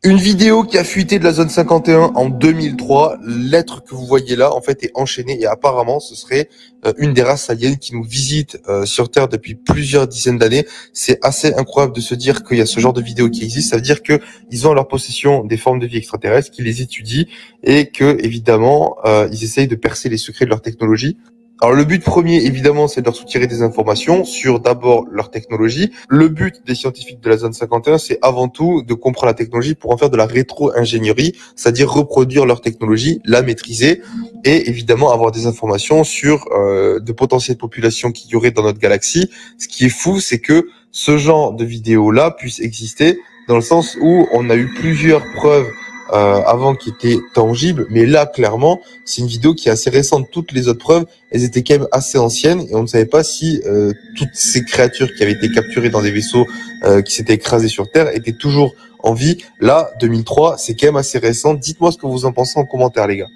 Une vidéo qui a fuité de la zone 51 en 2003. L'être que vous voyez là, en fait, est enchaîné et apparemment, ce serait une des races aliens qui nous visite sur Terre depuis plusieurs dizaines d'années. C'est assez incroyable de se dire qu'il y a ce genre de vidéo qui existe. Ça veut dire que ils ont à leur possession des formes de vie extraterrestres, qu'ils les étudient et que, évidemment, ils essayent de percer les secrets de leur technologie. Alors le but premier, évidemment, c'est de leur soutirer des informations sur d'abord leur technologie. Le but des scientifiques de la zone 51, c'est avant tout de comprendre la technologie pour en faire de la rétro-ingénierie, c'est-à-dire reproduire leur technologie, la maîtriser et évidemment avoir des informations sur de potentielles populations qu'il y aurait dans notre galaxie. Ce qui est fou, c'est que ce genre de vidéo-là puisse exister dans le sens où on a eu plusieurs preuves avant qui étaient tangibles, mais là, clairement, c'est une vidéo qui est assez récente. Toutes les autres preuves, elles étaient quand même assez anciennes et on ne savait pas si toutes ces créatures qui avaient été capturées dans des vaisseaux qui s'étaient écrasés sur Terre étaient toujours en vie. Là, 2003, c'est quand même assez récent. Dites-moi ce que vous en pensez en commentaire, les gars.